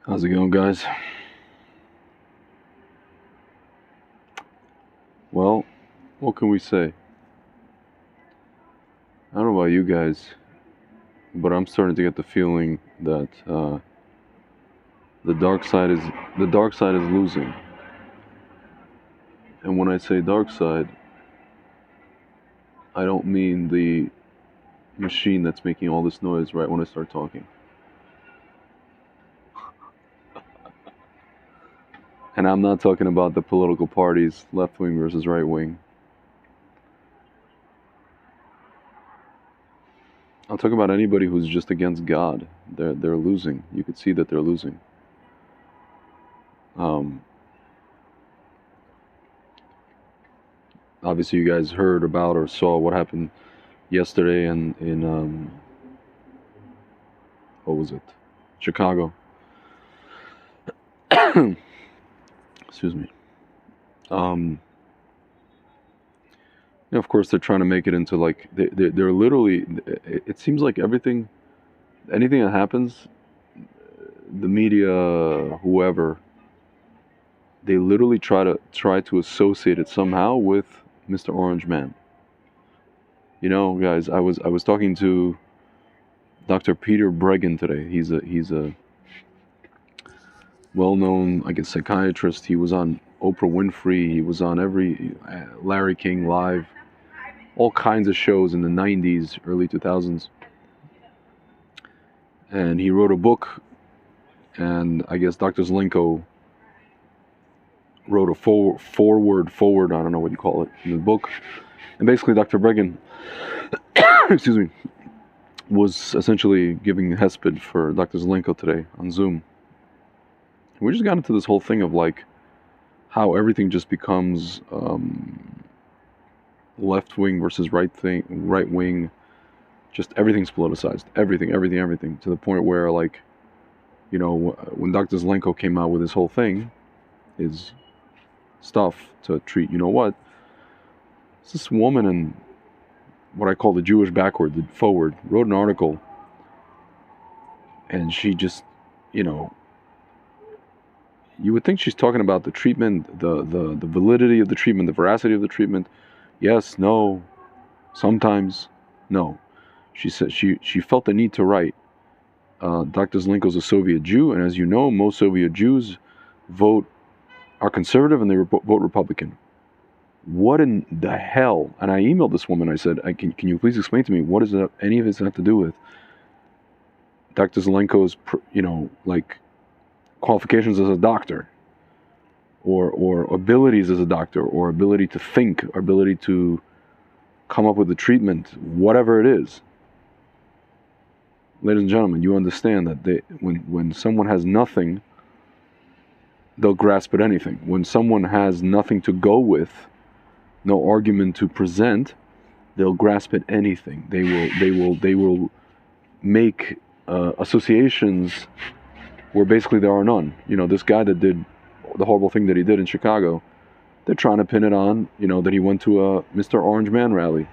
How's it going, guys? Well, what can we say? I don't know about you guys, but I'm starting to get the feeling that the dark side is the dark side is losing. And when I say dark side, I don't mean the machine that's making all this noise right when I start talking. And I'm not talking about the political parties, left wing versus right wing. I'll talk about anybody who's just against God. They're losing. You could see that they're losing. Um, Obviously, you guys heard about or saw what happened yesterday in what was it? Chicago. Excuse me. Of course, they're trying to make it into like they're literally. It seems like anything that happens, the media, whoever, they literally try to associate it somehow with Mr. Orange Man. You know, guys, I was talking to Dr. Peter Breggin today. He's a well-known, I guess, psychiatrist. He was on Oprah Winfrey. He was on every Larry King Live, all kinds of shows in the 90s, early 2000s. And he wrote a book, and I guess Dr. Zelenko wrote a forward, I don't know what you call it, in the book. And basically Dr. Breggin, excuse me, was essentially giving hesped for Dr. Zelenko today on Zoom. We just got into this whole thing of like how everything just becomes left wing versus right wing. Just everything's politicized. Everything, to the point where, like, you know, when Dr. Zelenko came out with his whole thing, his stuff to treat, you know what? It's this woman in what I call the Jewish backward, the forward, wrote an article, and she just, you know, you would think she's talking about the treatment, the validity of the treatment, the veracity of the treatment. Yes, no, sometimes, no. She said she felt the need to write. Dr. Zelenko's a Soviet Jew, and as you know, most Soviet Jews are conservative and they vote Republican. What in the hell? And I emailed this woman. I said, "Can you please explain to me what does any of this have to do with Dr. Zelenko's, you know, like qualifications as a doctor, or abilities as a doctor, or ability to think, or ability to come up with a treatment, whatever it is." Ladies and gentlemen, you understand that when someone has nothing, they'll grasp at anything. When someone has nothing to go with, no argument to present, they'll grasp at anything. They will make associations where basically there are none. You know, this guy that did the horrible thing that he did in Chicago, they're trying to pin it on, you know, that he went to a Mr. Orange Man rally,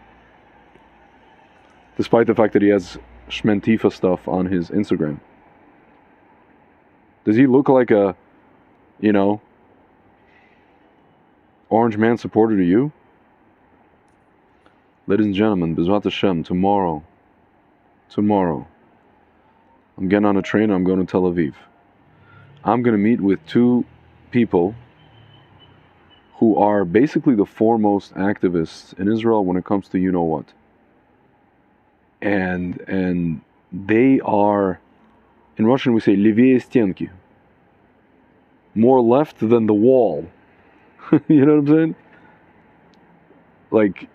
despite the fact that he has Shmentifa stuff on his Instagram. Does he look like a, you know, Orange Man supporter to you? Ladies and gentlemen, B'ezrat Hashem, tomorrow, I'm getting on a train, I'm going to Tel Aviv. I'm going to meet with two people who are basically the foremost activists in Israel when it comes to you know what. And they are, in Russian we say leveye stenki, more left than the wall. You know what I'm saying? Like,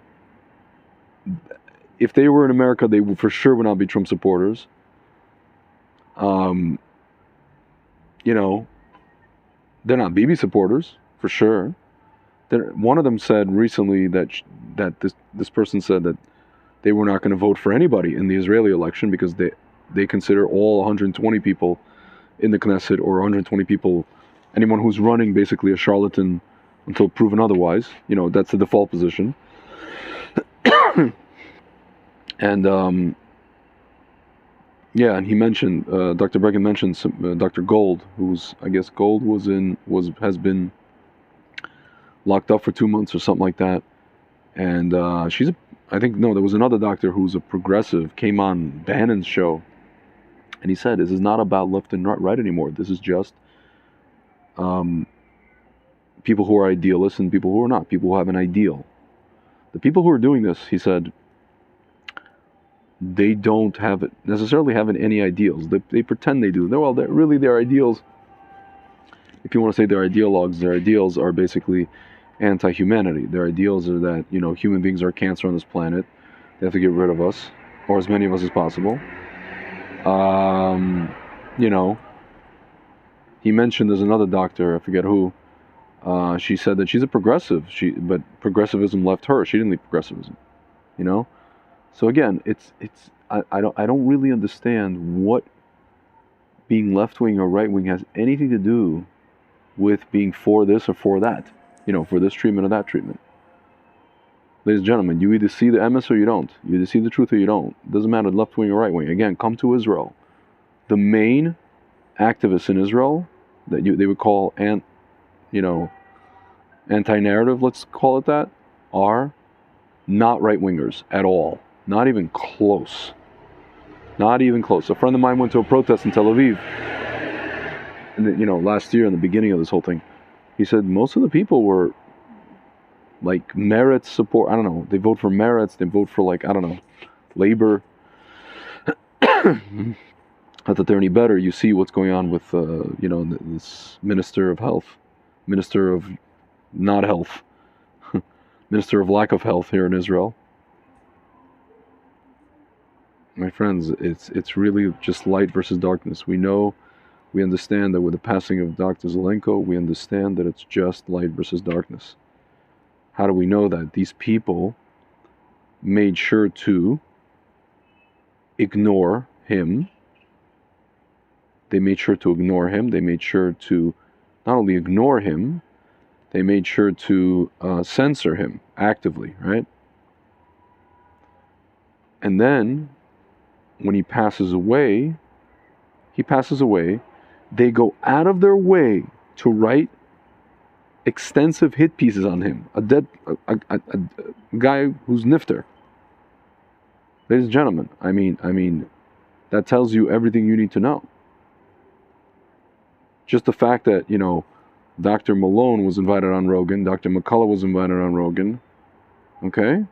if they were in America, they for sure would not be Trump supporters. You know, they're not Bibi supporters for sure. One of them said recently that this person said that they were not going to vote for anybody in the Israeli election because they consider all 120 people in the Knesset, or 120 people, anyone who's running, basically a charlatan until proven otherwise. You know, that's the default position. And Yeah, and he mentioned Dr. Brecken mentioned Dr. Gold, who's I guess Gold has been locked up for 2 months or something like that, and I think no, there was another doctor who's a progressive came on Bannon's show, and he said this is not about left and right anymore. This is just um, people who are idealists and people who are not. People who have an ideal. The people who are doing this, he said, they don't necessarily have any ideals. They pretend they do. Well, really their ideals, if you want to say their ideologues, their ideals are basically anti-humanity. Their ideals are that, human beings are cancer on this planet. They have to get rid of us, or as many of us as possible. You know, he mentioned there's another doctor, I forget who. She said that she's a progressive. But progressivism left her. She didn't leave progressivism. So again, I don't really understand what being left wing or right wing has anything to do with being for this or for that. For this treatment or that treatment. Ladies and gentlemen, you either see the MS or you don't. You either see the truth or you don't. It doesn't matter left wing or right wing. Again, come to Israel. The main activists in Israel that they would call anti-narrative, let's call it that, are not right-wingers at all. Not even close. Not even close. A friend of mine went to a protest in Tel Aviv, and last year in the beginning of this whole thing, he said most of the people were like Meretz support. I don't know. They vote for Meretz. They vote for Labor. Not that they're any better. You see what's going on with this Minister of Health, Minister of not health, Minister of lack of health here in Israel. My friends, it's really just light versus darkness. We understand that with the passing of Dr. Zelenko, we understand that it's just light versus darkness. How do we know that? These people made sure to ignore him. They made sure to ignore him. They made sure to not only ignore him, they made sure to censor him actively, right? And then, when he passes away, they go out of their way to write extensive hit pieces on him. A guy who's nifter. Ladies and gentlemen, I mean, that tells you everything you need to know. Just the fact that, Dr. Malone was invited on Rogan, Dr. McCullough was invited on Rogan, okay?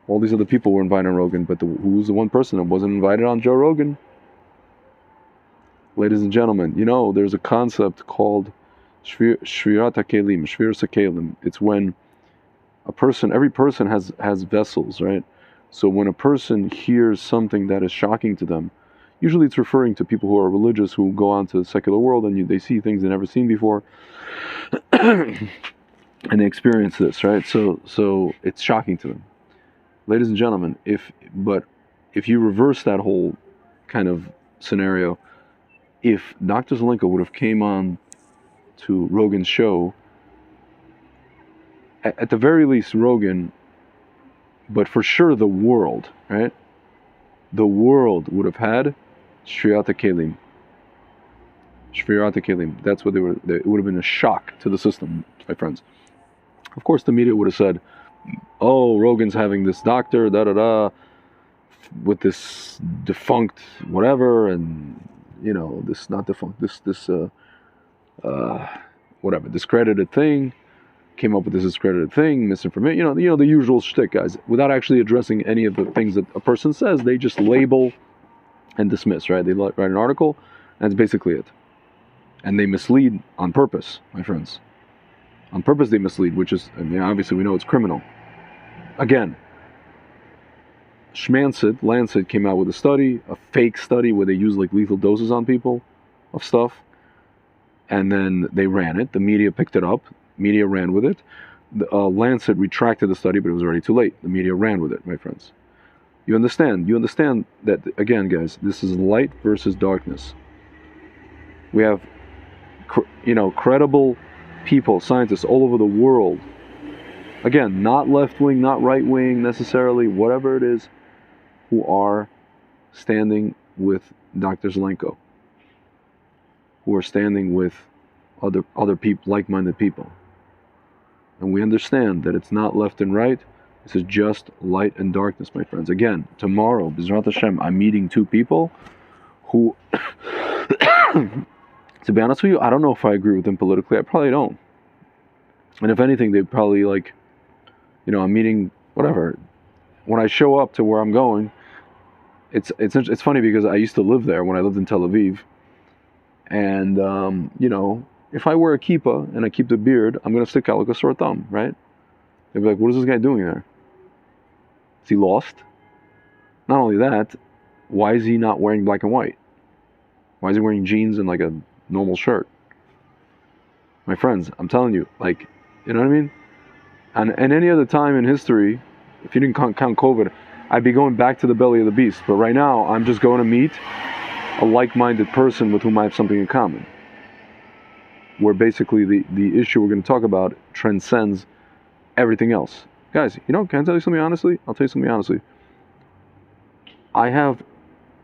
All these other people were invited on Rogan, but who was the one person that wasn't invited on Joe Rogan? Ladies and gentlemen, there's a concept called Sriracha Kalim. It's when every person has vessels, right? So when a person hears something that is shocking to them, usually it's referring to people who are religious, who go on to the secular world and they see things they've never seen before, and they experience this, right? So it's shocking to them. Ladies and gentlemen, if you reverse that whole kind of scenario, if Dr. Zelenko would have came on to Rogan's show, at the very least Rogan, but for sure the world, right? The world would have had Sriracha Kalim. Sriracha Kalim. That's what it would have been a shock to the system, my friends. Of course, the media would have said, "Oh, Rogan's having this doctor, with this defunct whatever, and this not defunct, this whatever discredited thing, came up with this discredited thing, misinformation. The usual shtick, guys. Without actually addressing any of the things that a person says, they just label and dismiss. Right? They write an article, and that's basically it. And they mislead on purpose, my friends. On purpose, they mislead, which is, obviously, we know it's criminal. Again, Lancet came out with a study, a fake study where they use lethal doses on people of stuff, and then they ran it. The media picked it up. Media ran with it. The Lancet retracted the study, but it was already too late. The media ran with it, my friends. You understand? You understand that, again, guys, this is light versus darkness. We have, credible people, scientists all over the world. Again, not left-wing, not right-wing necessarily, whatever it is, who are standing with Dr. Zelenko, who are standing with other people, like-minded people. And we understand that it's not left and right. This is just light and darkness, my friends. Again, tomorrow, B'ezrat Hashem, I'm meeting two people who, to be honest with you, I don't know if I agree with them politically. I probably don't. And if anything, they'd probably I'm meeting, whatever. When I show up to where I'm going, it's funny because I used to live there when I lived in Tel Aviv. And, if I wear a kippah and I keep the beard, I'm going to stick out like a sore thumb, right? They'd be like, what is this guy doing there? Is he lost? Not only that, why is he not wearing black and white? Why is he wearing jeans and like a normal shirt? My friends, I'm telling you, you know what I mean? And any other time in history, if you didn't count COVID, I'd be going back to the belly of the beast. But right now, I'm just going to meet a like-minded person with whom I have something in common. Where basically the issue we're going to talk about transcends everything else. Guys, can I tell you something honestly? I'll tell you something honestly. I have,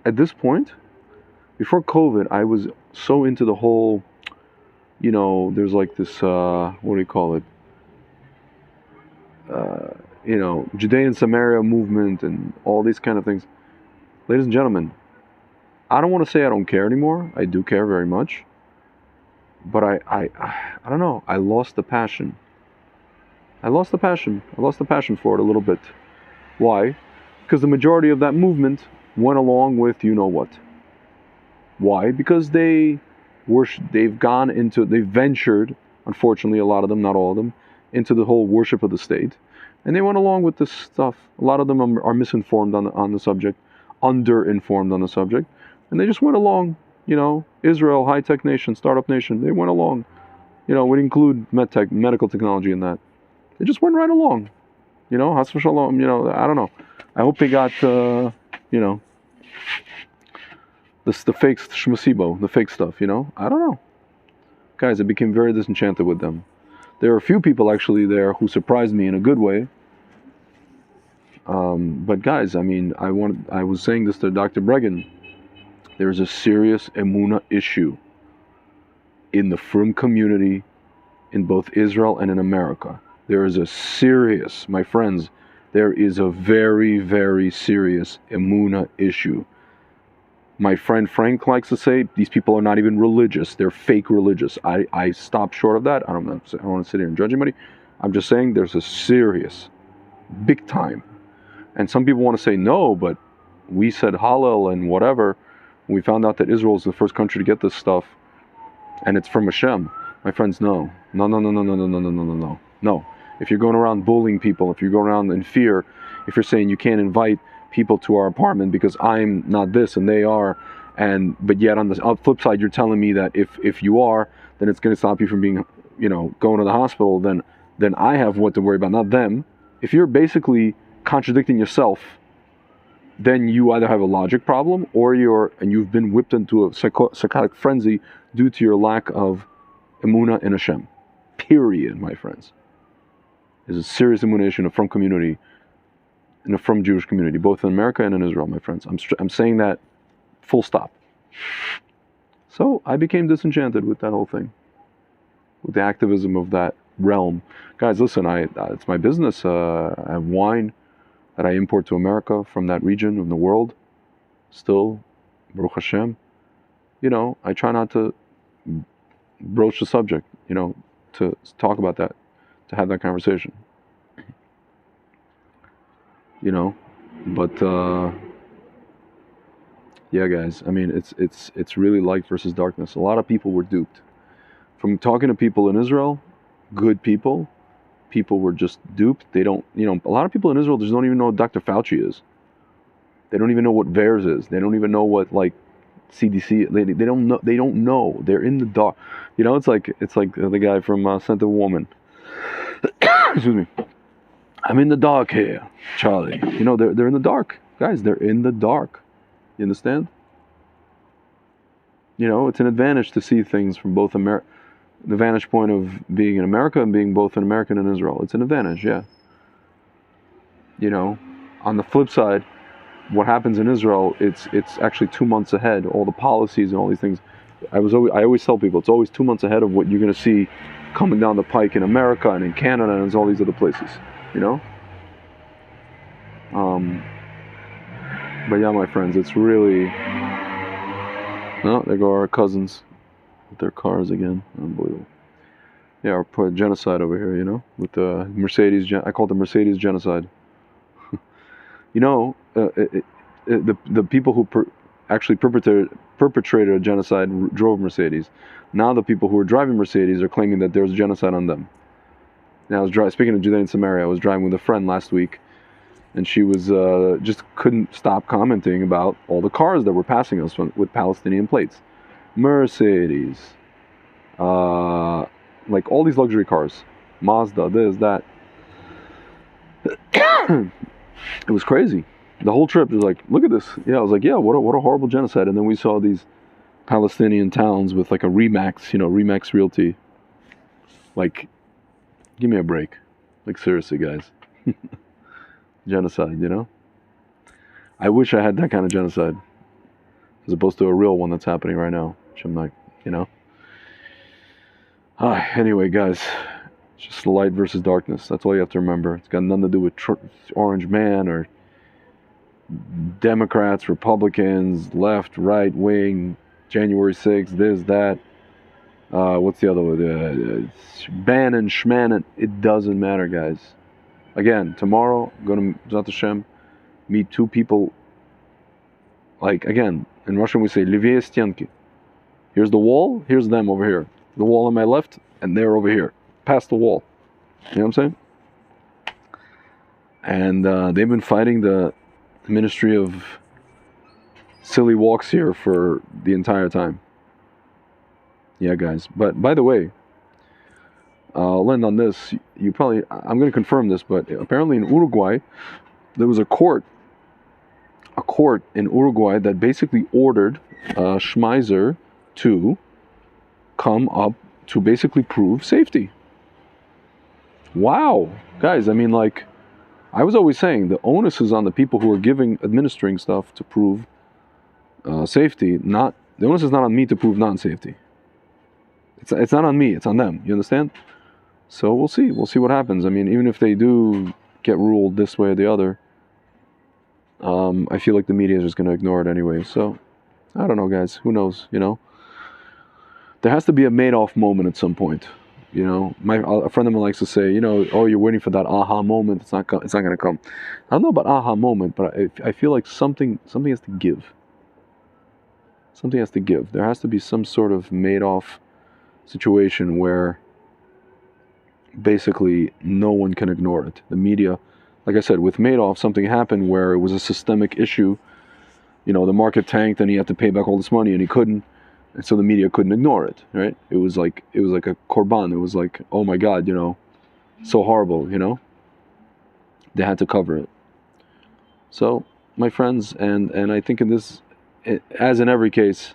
at this point, before COVID, I was so into the whole, there's like this, what do you call it? Judea and Samaria movement and all these kind of things. Ladies and gentlemen, I don't want to say I don't care anymore. I do care very much. But I don't know. I lost the passion. I lost the passion for it a little bit. Why? Because the majority of that movement went along with what. Why? Because they've ventured, unfortunately, a lot of them, not all of them, into the whole worship of the state. And they went along with this stuff. A lot of them are misinformed on the subject, underinformed on the subject. And they just went along. Israel, high-tech nation, startup nation, they went along. Would include medical technology in that. They just went right along. Has v'shalom, I don't know. I hope they got, the fake shmasibo, the fake stuff, I don't know. Guys, I became very disenchanted with them. There are a few people actually there who surprised me in a good way. But guys, I was saying this to Dr. Bregan. There's a serious emuna issue in the frum community in both Israel and in America. There is a serious, my friends, there is a very, very serious emuna issue. My friend Frank likes to say, these people are not even religious. They're fake religious. I stop short of that. I don't want to sit here and judge anybody. I'm just saying there's a serious, big time. And some people want to say, no, but we said Hallel and whatever. We found out that Israel is the first country to get this stuff, and it's from Hashem. My friends, no. No. If you're going around bullying people, if you're going around in fear, if you're saying you can't invite people to our apartment because I'm not this and they are, but yet on the flip side, you're telling me that if you are, then it's going to stop you from being, going to the hospital. Then I have what to worry about, not them. If you're basically contradicting yourself, then you either have a logic problem or you've been whipped into a psychotic frenzy due to your lack of emunah in Hashem. Period, my friends. There's a serious emunah issue in the frum community, in the frum Jewish community, both in America and in Israel, my friends. I'm saying that full stop. So I became disenchanted with that whole thing, with the activism of that realm. Guys, listen, it's my business. I have wine that I import to America from that region of the world. Still, Baruch Hashem. I try not to broach the subject, to talk about that, to have that conversation. But yeah, guys, it's really light versus darkness. A lot of people were duped. From talking to people in Israel, good people were just duped. They don't, a lot of people in Israel just don't even know what Dr. Fauci is. They don't even know what VAERS is. They don't even know what CDC. They don't know. They're in the dark. It's like the guy from Scent of a Woman. Excuse me. I'm in the dark here, Charlie. They're in the dark, guys. They're in the dark. You understand? It's an advantage to see things from both the vantage point of being in America and being both an American and Israel. It's an advantage, yeah. On the flip side, what happens in Israel, it's actually 2 months ahead. All the policies and all these things. I always tell people it's always 2 months ahead of what you're going to see coming down the pike in America and in Canada and all these other places. You know. But yeah, my friends, it's really. Oh, there go our cousins with their cars again. Unbelievable. Yeah, our genocide over here, you know, with the Mercedes. I call it the Mercedes genocide. You know, the people who actually perpetrated a genocide drove Mercedes. Now the people who are driving Mercedes are claiming that there's genocide on them. Now, speaking of Judea and Samaria, I was driving with a friend last week, and she was just couldn't stop commenting about all the cars that were passing us with Palestinian plates. Mercedes, like all these luxury cars, Mazda, this, that. It was crazy. The whole trip was like, look at this. Yeah, I was like, yeah, what a horrible genocide. And then we saw these Palestinian towns with like a Remax, you know, Remax Realty. Like, give me a break. Like, seriously, guys. Genocide, you know? I wish I had that kind of genocide, as opposed to a real one that's happening right now, which I'm not, you know? Anyway, guys, it's just light versus darkness. That's all you have to remember. It's got nothing to do with Orange Man or Democrats, Republicans, left, right wing, January 6th, this, that. What's the other one? Bannon, Schmannon. It doesn't matter, guys. Again, tomorrow, I'm going to, Zat Hashem, meet two people. Like, again, in Russian we say, Levie Styenki. Here's the wall, here's them over here. The wall on my left, and they're over here. Past the wall. You know what I'm saying? And they've been fighting the Ministry of Silly Walks here for the entire time. Yeah, guys. But, by the way, I'll end on this. I'm going to confirm this, but apparently in Uruguay, there was a court in Uruguay that basically ordered Schmeiser to come up to basically prove safety. Wow. Guys, I mean, like, I was always saying the onus is on the people who are administering stuff to prove safety. The onus is not on me to prove non-safety. It's not on me, it's on them. You understand? So we'll see. We'll see what happens. I mean, even if they do get ruled this way or the other, I feel like the media is just going to ignore it anyway. So, I don't know, guys. Who knows, you know? There has to be a Madoff moment at some point. You know, a friend of mine likes to say, you know, oh, you're waiting for that aha moment. It's not going to come. I don't know about aha moment, but I feel like something has to give. Something has to give. There has to be some sort of Madoff situation where basically no one can ignore it. The media, like I said, with Madoff, something happened where it was a systemic issue. You know, the market tanked and he had to pay back all this money and he couldn't. And so the media couldn't ignore it, right? It was like a korban. It was like, oh my God, you know, so horrible, you know? They had to cover it. So, my friends, and I think in this, as in every case,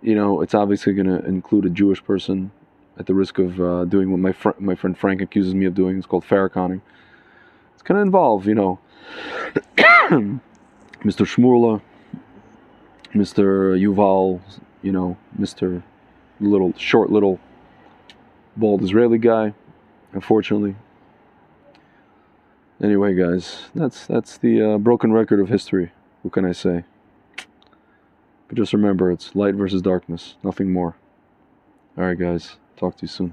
you know, it's obviously going to include a Jewish person at the risk of doing what my friend Frank accuses me of doing. It's called Farrakhaning. It's going to involve, you know, Mr. Shmurla, Mr. Yuval, you know, Mr. Short little bald Israeli guy, unfortunately. Anyway, guys, that's the broken record of history. What can I say? But just remember, it's light versus darkness, nothing more. Alright, guys, talk to you soon.